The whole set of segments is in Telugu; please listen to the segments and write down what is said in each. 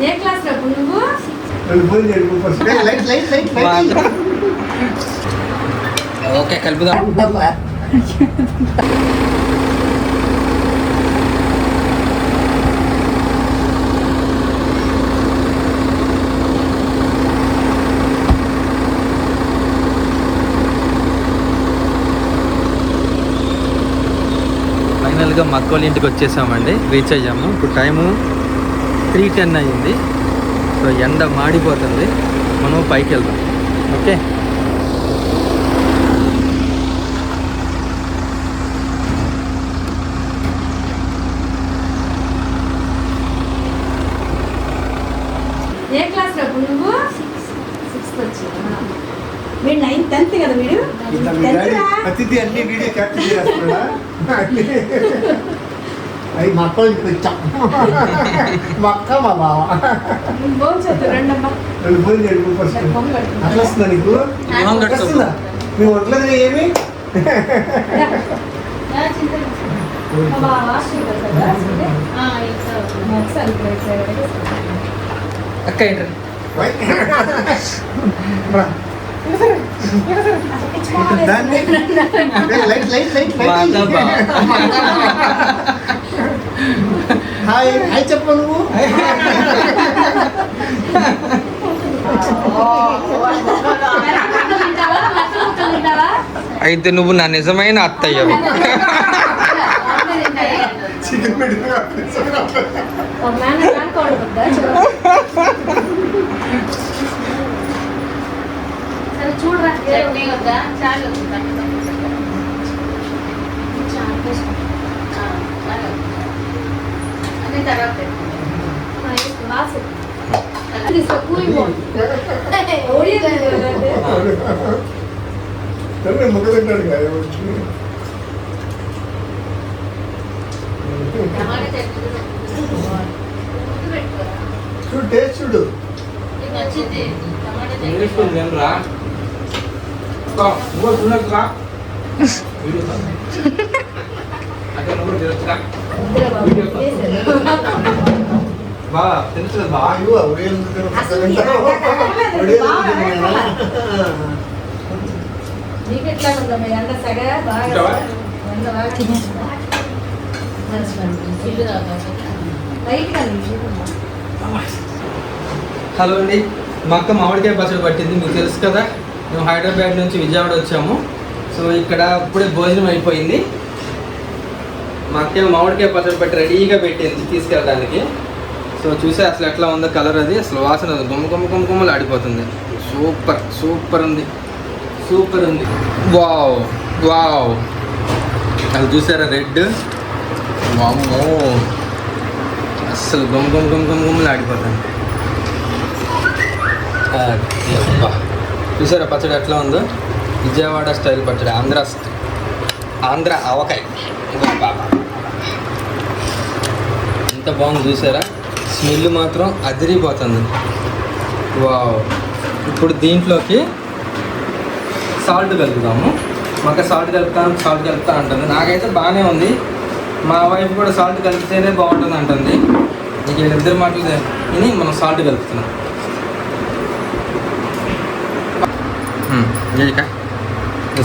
ఏ క్లాస్ రా నువ్వు? ఓకే కలుపుదాం. ఫైనల్గా మా అక్క వాళ్ళ ఇంటికి వచ్చేసామండి, రీచ్ అయ్యాము. ఇప్పుడు టైము 3:10 అయ్యింది. సో ఎండ మాడిపోతుంది, మనం పైకి వెళ్దాం. ఓకే ఏ క్లాస్ రా నువ్వు? 6th వచ్చా? మీరు 9th 10th కదా మీరు? అతిథి అన్ని వీడియో క్యాప్చర్ చేస్తున్నా. అవి మా అక్క వాళ్ళకి వచ్చాం. మా అక్క మా బావ రెండమ్మా అట్లా వస్తుందా నీకు? మీ ఒంట్లో ఏమి అక్క ఏంటండి హాయ్ హాయ్ చెప్పు నువ్వు. అయితే నువ్వు నా నిజమైన అత్తయ్యవు. చికెన్ పెడితే చూడరా చాలు తర్వాత ముక్క తింటాడు కదా. చూడు టేస్ట్ చూడు. హలో అండి, మా అక్క మామిడికాయ పచ్చడి పట్టింది, మీకు తెలుసు కదా. మేము హైదరాబాద్ నుంచి విజయవాడ వచ్చాము. సో ఇక్కడ ఇప్పుడే భోజనం అయిపోయింది. మా అక్క మామిడికాయ పచ్చడి పట్టి రెడీగా పెట్టింది తీసుకెళ్ళడానికి. సో చూసే అసలు ఎట్లా ఉందో కలర్, అది అసలు వాసన గుమ్మ గుమ్మ గుమ్మ గుమ్మలు ఆడిపోతుంది. సూపర్ సూపర్ ఉంది, సూపర్ ఉంది. వావ్ వావ్, అది చూసారా రెడ్, వామ్మో అసలు గుమ్మ గుమ్మ గుమ్మ గుమ్మ గుమ్మలు ఆడిపోతుంది. చూసారా పచ్చడి ఎట్లా ఉందో, విజయవాడ స్టైల్ పచ్చడి, ఆంధ్ర ఆవకాయ. బాబా ఎంత బాగుంది చూసారా, స్మెల్ మాత్రం అదిరిపోతుంది. వావ్, ఇప్పుడు దీంట్లోకి సాల్ట్ కలుపుదాము. మాకు సాల్ట్ కలుపుతా అంటుంది. నాకైతే బాగానే ఉంది, మా వైఫ్ కూడా సాల్ట్ కలిపితేనే బాగుంటుంది అంటుంది. నీకు ఇద్దరు మాటలు విని మనం సాల్ట్ కలుపుతున్నాం. ఇక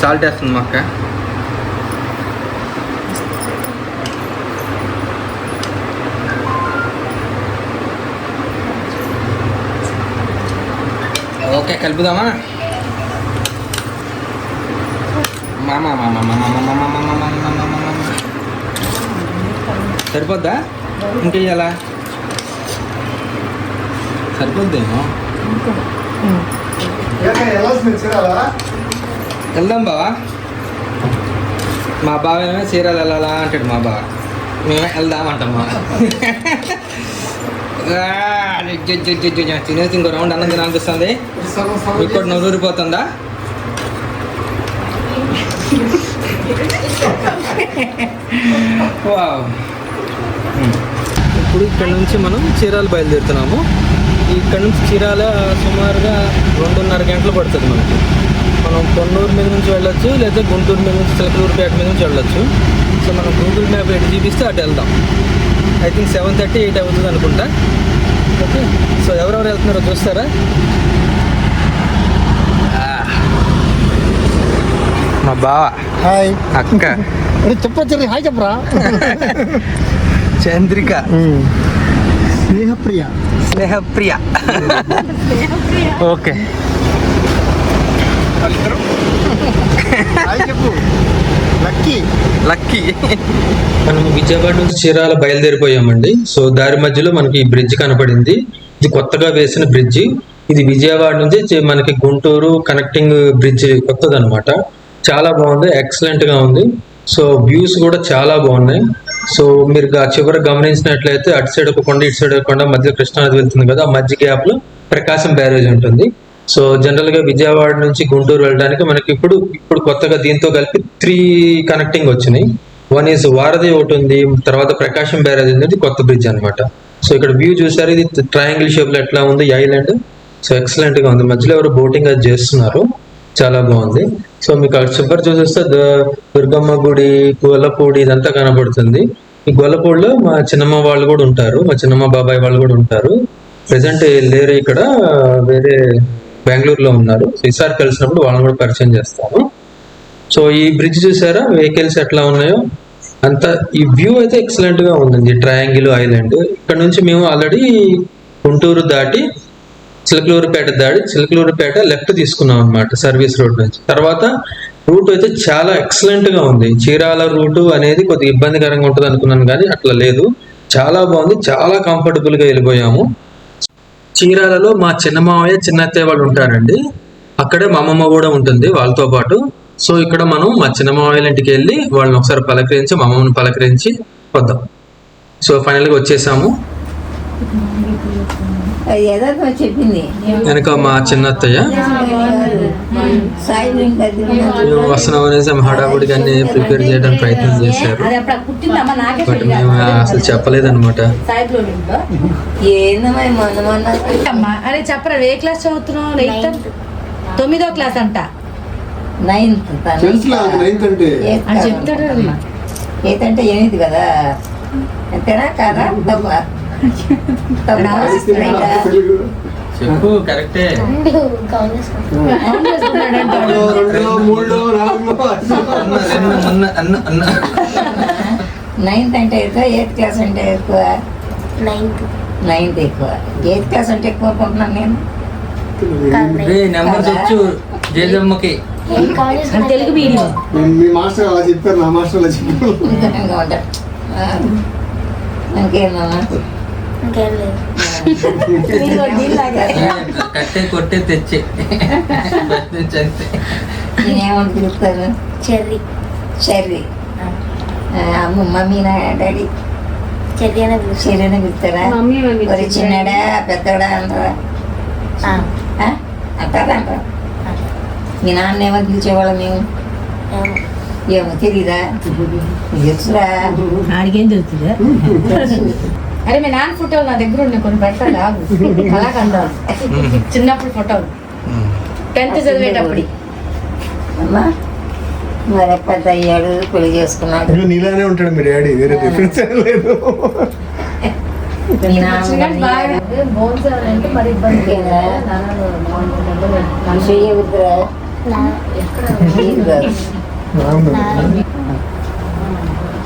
సాల్ట్ వేస్తుంది మా అక్క. ఓకే కలుపుదామా. సరిపోద్దా? ఇంకెయ్యాలా? సరిపోద్దేమో. వెళ్దాం బావా. మా బావ ఏమో చీరాలు వెళ్ళాలా అంటాడు. మా బావ మేమే వెళ్దామంటామా. తినేసి ఇంకో రౌండ్ అన్నం తినాలనిపిస్తుంది. మీకు కూడా నవ్వురిపోతుందా? ఇప్పుడు ఇక్కడ నుంచి మనం చీరాలు బయలుదేరుతున్నాము. ఇక్కడ నుంచి చీరాల సుమారుగా 2.5 గంటలు పడుతుంది మనకి. మనం పొన్నూరు మీద నుంచి వెళ్ళొచ్చు, లేదా గుంటూరు మీద నుంచి చిలకలూరుపేట మీద నుంచి వెళ్ళొచ్చు. సో మనం గూగుల్ మ్యాప్ ఎటు చూపిస్తే అటు వెళ్దాం. ఐ థింక్ 7:30, 8 అవుతుంది అనుకుంటా. ఓకే. ఎవరెవరు వెళ్తున్నారో చూస్తారా? మా బావ, హాయ్ అక్క చెప్పొచ్చు, హాయ్ చెప్పరా. చంద్రిక, స్నేహప్రియ. స్నేహప్రియ. ఓకే, హాయ్ చెప్పు. లక్కీ. లక్కీ. మనం విజయవాడ నుంచి చీరాల బయలుదేరిపోయామండి. సో దారి మధ్యలో మనకి ఈ బ్రిడ్జ్ కనపడింది. ఇది కొత్తగా వేసిన బ్రిడ్జ్. ఇది విజయవాడ నుంచి మనకి గుంటూరు కనెక్టింగ్ బ్రిడ్జ్ కొత్తది అనమాట. చాలా బాగుంది, ఎక్సలెంట్ గా ఉంది. సో వ్యూస్ కూడా చాలా బాగున్నాయి. సో మీరు చివరి గమనించినట్లయితే అటు సైడ్ ఒక కొండ, ఇటు సైడ్ ఒక కొండ, మధ్య కృష్ణానది వెళ్తుంది కదా, ఆ మధ్య గ్యాప్ లో ప్రకాశం బ్యారేజ్ ఉంటుంది. సో జనరల్ గా విజయవాడ నుంచి గుంటూరు వెళ్ళడానికి మనకి ఇప్పుడు కొత్తగా దీంతో కలిపి 3 కనెక్టింగ్ వచ్చినాయి. 1 ఈజ్ వారధి ఒకటి ఉంది, తర్వాత ప్రకాశం బ్యారేజ్ అనేది కొత్త బ్రిడ్జ్ అనమాట. సో ఇక్కడ వ్యూ చూసారు, ఇది ట్రయాంగిల్ షేప్ లో ఎట్లా ఉంది ఐలాండ్. సో ఎక్సలెంట్ గా ఉంది. మధ్యలో ఎవరు బోటింగ్ అది చేస్తున్నారు, చాలా బాగుంది. సో మీకు అటు చివరి చూసేస్తే దుర్గమ్మ గుడి, గొల్లపూడి ఇదంతా కనబడుతుంది. ఈ గొల్లపూడిలో మా చిన్నమ్మ వాళ్ళు కూడా ఉంటారు, మా చిన్నమ్మ బాబాయ్ వాళ్ళు కూడా ఉంటారు. ప్రెసెంట్ లేరు ఇక్కడ, వేరే బెంగళూరులో ఉన్నారు. ఈసారి కలిసినప్పుడు వాళ్ళని కూడా పరిచయం చేస్తాను. సో ఈ బ్రిడ్జ్ చూసారా, వెహికల్స్ ఎట్లా ఉన్నాయో అంతా. ఈ వ్యూ అయితే ఎక్సలెంట్ గా ఉంది, ట్రయాంగిల్ ఐలాండ్. ఇక్కడ నుంచి మేము ఆల్రెడీ గుంటూరు దాటి చిలకలూరుపేట లెఫ్ట్ తీసుకున్నాం అనమాట, సర్వీస్ రోడ్ నుంచి. తర్వాత రూట్ అయితే చాలా ఎక్సలెంట్ గా ఉంది. చీరాల రూట్ అనేది కొద్దిగా ఇబ్బందికరంగా ఉంటుంది అనుకున్నాను, కానీ అట్లా లేదు, చాలా బాగుంది. చాలా కంఫర్టబుల్ గా వెళ్ళిపోయాము. చీరాలలో మా చిన్న మావయ్య, చిన్నత్తయ్య వాళ్ళు ఉంటారండి. అక్కడే మా అమ్మమ్మ కూడా ఉంటుంది వాళ్ళతో పాటు. సో ఇక్కడ మనం మా చిన్న మావయ్య ఇంటికి వెళ్ళి వాళ్ళని ఒకసారి పలకరించి, మా అమ్మమ్మని పలకరించి వద్దాం. సో ఫైనల్ గా వచ్చేసాము. చెప్పింది వెనక మా చిన్నత్తయ్య వస్తున్నాం అనేసి హడావుడిగా అన్ని ప్రిపేర్ చేయడానికి ప్రయత్నం చేశారు. బట్ మేము అసలు చెప్పలేదన్నమాట. అరే చెప్పరా, ఏ క్లాస్ చదువుతున్నావు? 9వ క్లాస్ అంట. 9th చెప్తాడు. 8 అంటే 8 కదా, అంతేనా కాదా? చెప్పు, కరెక్టే. 9th అంటే ఎక్కువ, 8th క్లాస్ అంటే ఎక్కువ. 9th ఎక్కువ, 8th క్లాస్ అంటే ఎక్కువ అనుకుంటున్నాను నేను. నెంబర్స్ వచ్చు జేజమ్మకి. తెలుగు మీడియం. మీ మాస్టర్ అలా చెప్పారు, నా మాస్టర్ అలా చెప్పారు. ఇంకేమమ్మా? కట్టే కొట్టే తెచ్చే నేనేమని పిలుస్తాను? చెర్రీ. మమ్మీ నా డాడీ చెర్రీనే పిలుస్తారా? మరి చిన్నడా పెద్దడా అంటారా? అంటారా? మీ నాన్న ఏమని పిలిచేవాళ్ళ మేము? ఏమో తెలీదా? తెలుసురా, ఆడికేం తెలుస్తుందా? అరే మీ నాన్న ఫోటోలు నా దగ్గర ఉన్నాయి, కొన్ని పెడతాను కళాఖండ చిన్నప్పుడు ఫోటోలు 10th చదివేటప్పుడు. అమ్మా మరి పెద్ద అయ్యాడు, పెళ్లి చేసుకున్నాడు. నీలానే ఉంటాడు మీ డాడీ, వేరే డిఫరెన్స్ లేదు. మరి ఇబ్బంది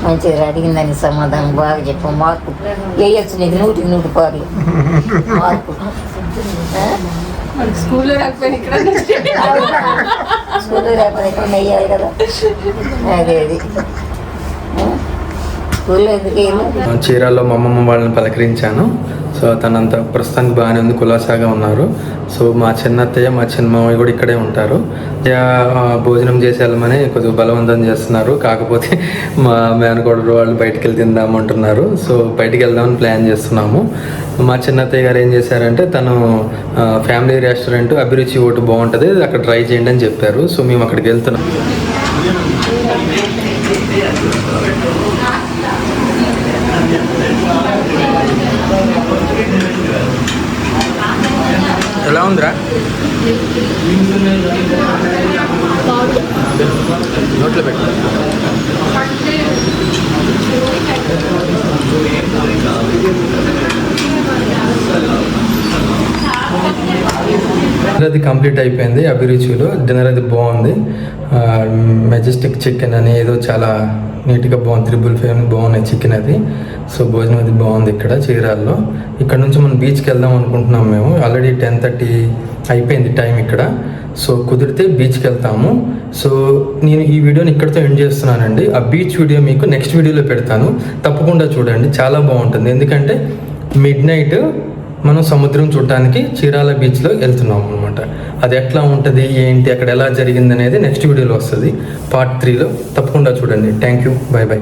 మంచిగా అడిగిందని సమాధానం బాగా చెప్పు. మార్పు వేయచ్చు నీకు 100కి 100 పార్లు మార్పు. స్కూల్లో రాకపోయినా ఇక్కడ వేయాలి కదా. అదే స్కూల్లో ఎందుకు చీరాల్లో మా అమ్మమ్మ వాళ్ళని పలకరించాను. సో తనంతా ప్రస్తుతానికి బాగానే ఉంది, కులాసాగా ఉన్నారు. సో మా చిన్నత్తయ్య, మా చిన్నమావయ్య కూడా ఇక్కడే ఉంటారు. భోజనం చేసి వెళ్ళమని కొద్దిగా బలవంతం చేస్తున్నారు. కాకపోతే మా మేనకోడలు వాళ్ళు బయటికి వెళ్ళి తిందామంటున్నారు. సో బయటికి వెళ్దామని ప్లాన్ చేస్తున్నాము. మా చిన్నత్తయ్య గారు ఏం చేశారంటే, తను ఫ్యామిలీ రెస్టారెంట్ అభిరుచి ఒకటి బాగుంటుంది, అక్కడ ట్రై చేయండి అని చెప్పారు. సో మేము అక్కడికి వెళ్తున్నాం. ఎలా ఉందిరా? నోట్లో పెట్టు. అది కంప్లీట్ అయిపోయింది అభిరుచిలో. డిన్నర్ అది బాగుంది. మెజెస్టిక్ చికెన్ అని ఏదో చాలా నీట్గా బాగుంది, 555 బాగున్నాయి చికెన్ అది. సో భోజనం అది బాగుంది ఇక్కడ చీరాల్లో. ఇక్కడ నుంచి మనం బీచ్కి వెళ్దాం అనుకుంటున్నాం మేము. ఆల్రెడీ 10:30 అయిపోయింది టైం ఇక్కడ. సో కుదిరితే బీచ్కి వెళ్తాము. సో నేను ఈ వీడియోని ఇక్కడితో ఎండ్ చేస్తున్నానండి. ఆ బీచ్ వీడియో మీకు నెక్స్ట్ వీడియోలో పెడతాను, తప్పకుండా చూడండి, చాలా బాగుంటుంది. ఎందుకంటే మిడ్ నైట్ మనం సముద్రం చూడటానికి చీరాల బీచ్లో వెళ్తున్నాం అనమాట. అది ఎట్లా ఉంటుంది ఏంటి అక్కడ ఎలా జరిగింది అనేది నెక్స్ట్ వీడియోలో వస్తుంది, పార్ట్ 3లో. తప్పకుండా చూడండి. Thank you, by by.